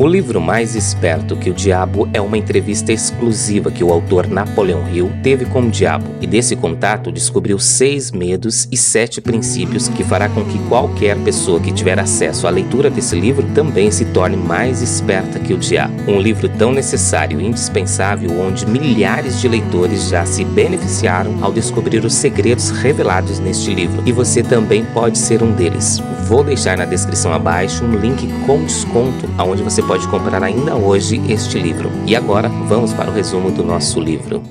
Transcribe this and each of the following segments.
O livro Mais Esperto que o Diabo é uma entrevista exclusiva que o autor Napoleon Hill teve com o diabo, e desse contato descobriu 6 medos e 7 princípios que fará com que qualquer pessoa que tiver acesso à leitura desse livro também se torne mais esperta que o diabo. Um livro tão necessário e indispensável onde milhares de leitores já se beneficiaram ao descobrir os segredos revelados neste livro, e você também pode ser um deles. Vou deixar na descrição abaixo um link com desconto, onde você pode comprar ainda hoje este livro. E agora, vamos para o resumo do nosso livro.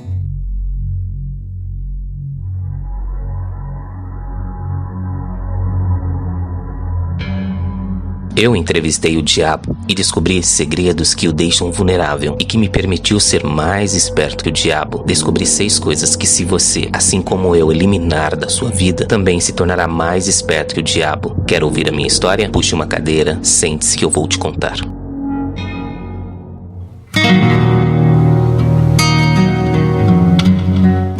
Eu entrevistei o diabo e descobri segredos que o deixam vulnerável e que me permitiu ser mais esperto que o diabo. Descobri 6 coisas que, se você, assim como eu, eliminar da sua vida, também se tornará mais esperto que o diabo. Quer ouvir a minha história? Puxe uma cadeira, sente-se que eu vou te contar.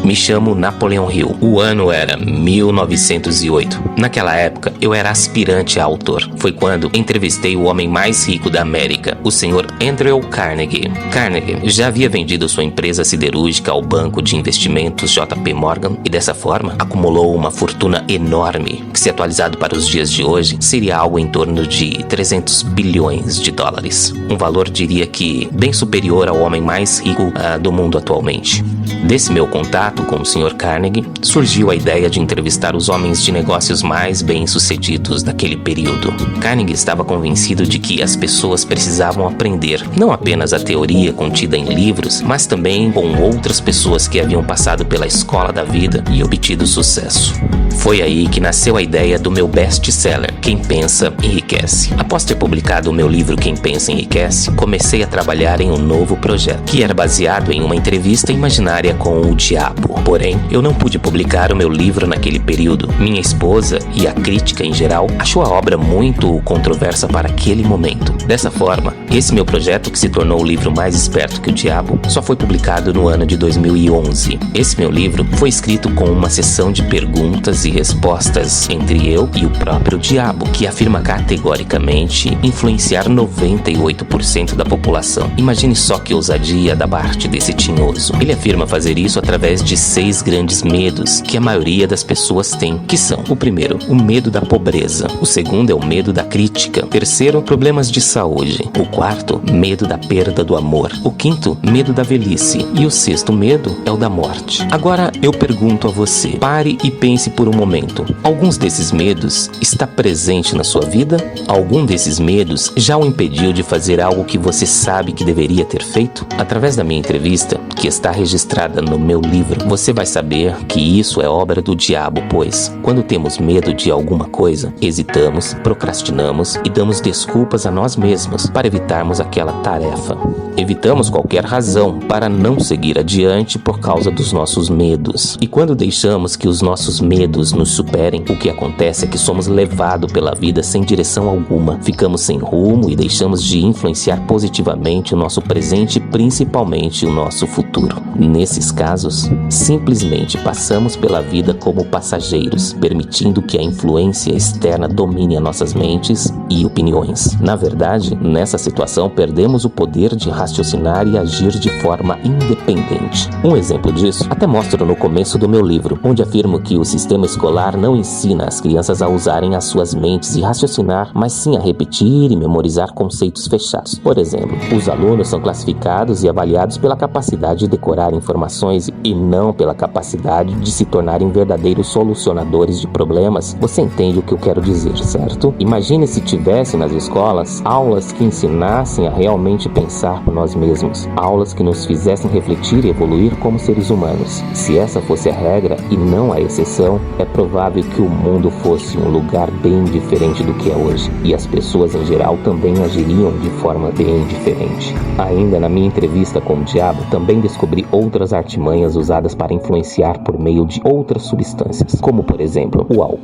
Me chamo Napoleon Hill. O ano era 1908. Naquela época, eu era aspirante a autor. Foi quando entrevistei o homem mais rico da América, o Sr. Andrew Carnegie. Carnegie já havia vendido sua empresa siderúrgica ao banco de investimentos JP Morgan e, dessa forma, acumulou uma fortuna enorme, que, se atualizado para os dias de hoje, seria algo em torno de 300 bilhões de dólares. Um valor, diria que, bem superior ao homem mais rico do mundo atualmente. Desse meu contato com o Sr. Carnegie, surgiu a ideia de entrevistar os homens de negócios mais bem-sucedidos daquele período. Carnegie estava convencido de que as pessoas precisavam aprender não apenas a teoria contida em livros, mas também com outras pessoas que haviam passado pela escola da vida e obtido sucesso. Foi aí que nasceu a ideia do meu best-seller, Quem Pensa, Enriquece. Após ter publicado o meu livro Quem Pensa, Enriquece, comecei a trabalhar em um novo projeto, que era baseado em uma entrevista imaginária com o diabo. Porém, eu não pude publicar o meu livro naquele período. Minha esposa e a crítica em geral achou a obra muito controversa para aquele momento. Dessa forma, esse meu projeto, que se tornou o livro Mais Esperto que o Diabo, só foi publicado no ano de 2011. Esse meu livro foi escrito com uma sessão de perguntas e respostas entre eu e o próprio diabo, que afirma categoricamente influenciar 98% da população. Imagine só que ousadia da parte desse tinhoso. Ele afirma fazer isso através de 6 grandes medos que a maioria das pessoas tem, que são: o primeiro, o medo da pobreza; o segundo é o medo da crítica; o terceiro, problemas de saúde; o quarto, medo da perda do amor; o quinto, medo da velhice; e o sexto medo é o da morte. Agora eu pergunto a você, pare e pense por um momento: alguns desses medos está presente na sua vida? Algum desses medos já o impediu de fazer algo que você sabe que deveria ter feito? Através da minha entrevista, que está registrada no meu livro, você vai saber que isso é obra do diabo, pois quando temos medo de alguma coisa, hesitamos, procrastinamos e damos desculpas a nós mesmos para evitarmos aquela tarefa. Evitamos qualquer razão para não seguir adiante por causa dos nossos medos. E quando deixamos que os nossos medos nos superem, o que acontece é que somos levados pela vida sem direção alguma. Ficamos sem rumo e deixamos de influenciar positivamente o nosso presente e principalmente o nosso futuro. Nesses casos, simplesmente passamos pela vida como passageiros, permitindo que a influência externa domine as nossas mentes e opiniões. Na verdade, nessa situação, perdemos o poder de raciocinar e agir de forma independente. Um exemplo disso até mostro no começo do meu livro, onde afirmo que o sistema escolar não ensina as crianças a usarem as suas mentes e raciocinar, mas sim a repetir e memorizar conceitos fechados. Por exemplo, os alunos são classificados e avaliados pela capacidade de decorar informações e não pela capacidade de se tornarem verdadeiros solucionadores de problemas. Você entende o que eu quero dizer, certo? Imagine se tivesse nas escolas aulas que ensinassem a realmente pensar por nós mesmos, aulas que nos fizessem refletir e evoluir como seres humanos. Se essa fosse a regra e não a exceção, é provável que o mundo fosse um lugar bem diferente do que é hoje, e as pessoas em geral também agiriam de forma bem diferente. Ainda na minha entrevista com o diabo, também descobri outras artimanhas usadas para influenciar por meio de outras substâncias, como por exemplo o álcool.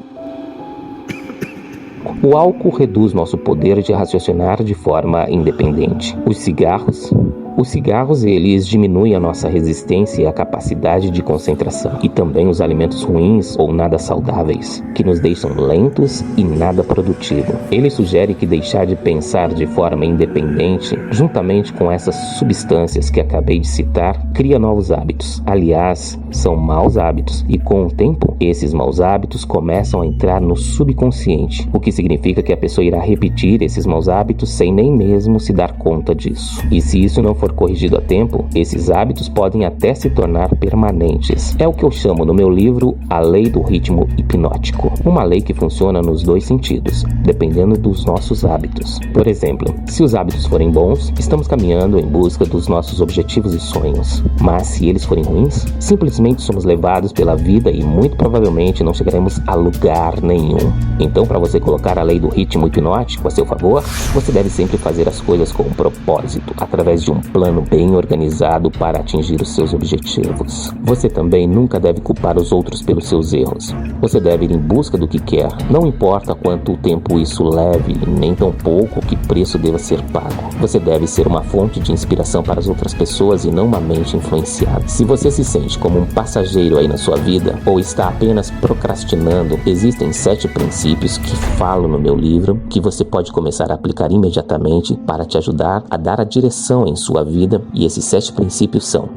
O álcool reduz nosso poder de raciocinar de forma independente. Os cigarros Os cigarros, eles diminuem a nossa resistência e a capacidade de concentração. E também os alimentos ruins ou nada saudáveis, que nos deixam lentos e nada produtivo. Ele sugere que deixar de pensar de forma independente, juntamente com essas substâncias que acabei de citar, cria novos hábitos. Aliás, são maus hábitos. E com o tempo, esses maus hábitos começam a entrar no subconsciente, o que significa que a pessoa irá repetir esses maus hábitos sem nem mesmo se dar conta disso. E se isso não for corrigido a tempo, esses hábitos podem até se tornar permanentes. É o que eu chamo no meu livro a lei do ritmo hipnótico. Uma lei que funciona nos dois sentidos, dependendo dos nossos hábitos. Por exemplo, se os hábitos forem bons, estamos caminhando em busca dos nossos objetivos e sonhos. Mas se eles forem ruins, simplesmente somos levados pela vida e muito provavelmente não chegaremos a lugar nenhum. Então, para você colocar a lei do ritmo hipnótico a seu favor, você deve sempre fazer as coisas com um propósito, através de um plano bem organizado para atingir os seus objetivos. Você também nunca deve culpar os outros pelos seus erros. Você deve ir em busca do que quer, não importa quanto tempo isso leve, nem tão pouco que preço deva ser pago. Você deve ser uma fonte de inspiração para as outras pessoas e não uma mente influenciada. Se você se sente como um passageiro aí na sua vida, ou está apenas procrastinando, existem 7 princípios que falo no meu livro, que você pode começar a aplicar imediatamente para te ajudar a dar a direção em sua vida, e esses 7 princípios são: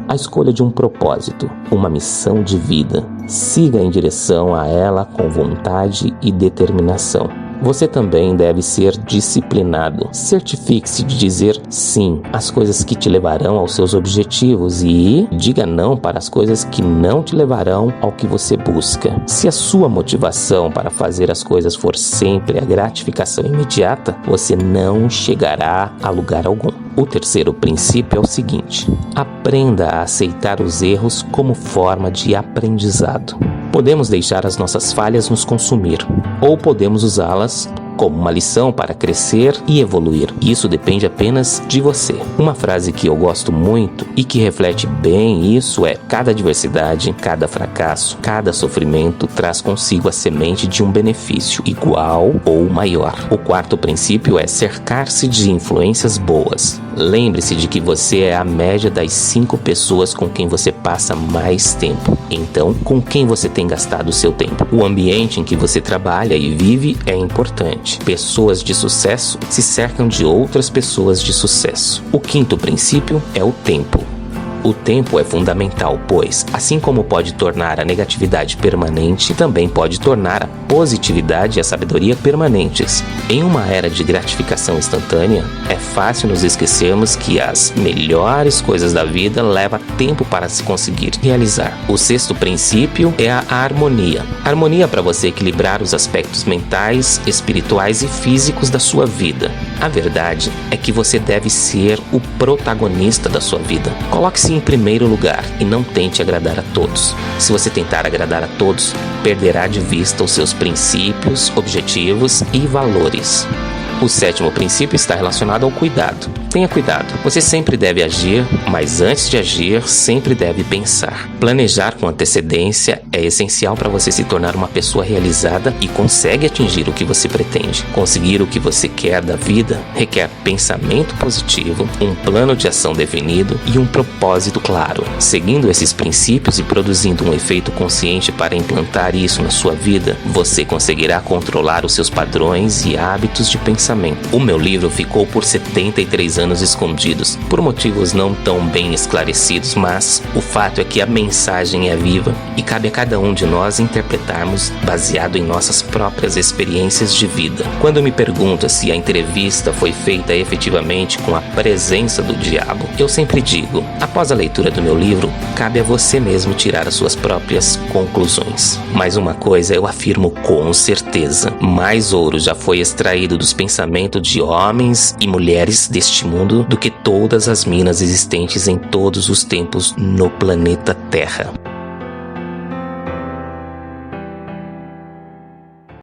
a escolha de um propósito, uma missão de vida. Siga em direção a ela com vontade e determinação. Você também deve ser disciplinado. Certifique-se de dizer sim às coisas que te levarão aos seus objetivos e diga não para as coisas que não te levarão ao que você busca. Se a sua motivação para fazer as coisas for sempre a gratificação imediata, você não chegará a lugar algum. O terceiro princípio é o seguinte: aprenda a aceitar os erros como forma de aprendizado. Podemos deixar as nossas falhas nos consumir, ou podemos usá-las como uma lição para crescer e evoluir. Isso depende apenas de você. Uma frase que eu gosto muito e que reflete bem isso é: cada adversidade, cada fracasso, cada sofrimento traz consigo a semente de um benefício igual ou maior. O quarto princípio é cercar-se de influências boas. Lembre-se de que você é a média das 5 pessoas com quem você passa mais tempo. Então, com quem você tem gastado o seu tempo? O ambiente em que você trabalha e vive é importante. Pessoas de sucesso se cercam de outras pessoas de sucesso. O quinto princípio é o tempo. O tempo é fundamental, pois, assim como pode tornar a negatividade permanente, também pode tornar a positividade e a sabedoria permanentes. Em uma era de gratificação instantânea, é fácil nos esquecermos que as melhores coisas da vida levam tempo para se conseguir realizar. O sexto princípio é a harmonia. Harmonia para você equilibrar os aspectos mentais, espirituais e físicos da sua vida. A verdade é que você deve ser o protagonista da sua vida. Coloque-se em primeiro lugar e não tente agradar a todos. Se você tentar agradar a todos, perderá de vista os seus princípios, objetivos e valores. O sétimo princípio está relacionado ao cuidado. Tenha cuidado. Você sempre deve agir, mas antes de agir, sempre deve pensar. Planejar com antecedência é essencial para você se tornar uma pessoa realizada e consegue atingir o que você pretende. Conseguir o que você quer da vida requer pensamento positivo, um plano de ação definido e um propósito claro. Seguindo esses princípios e produzindo um efeito consciente para implantar isso na sua vida, você conseguirá controlar os seus padrões e hábitos de pensamento. O meu livro ficou por 73 anos escondidos, por motivos não tão bem esclarecidos, mas o fato é que a mensagem é viva e cabe a cada um de nós interpretarmos baseado em nossas próprias experiências de vida. Quando me pergunta se a entrevista foi feita efetivamente com a presença do diabo, eu sempre digo: após a leitura do meu livro, cabe a você mesmo tirar as suas próprias conclusões. Mas uma coisa eu afirmo com certeza: mais ouro já foi extraído dos pensamentos de homens e mulheres deste mundo do que todas as minas existentes em todos os tempos no planeta Terra.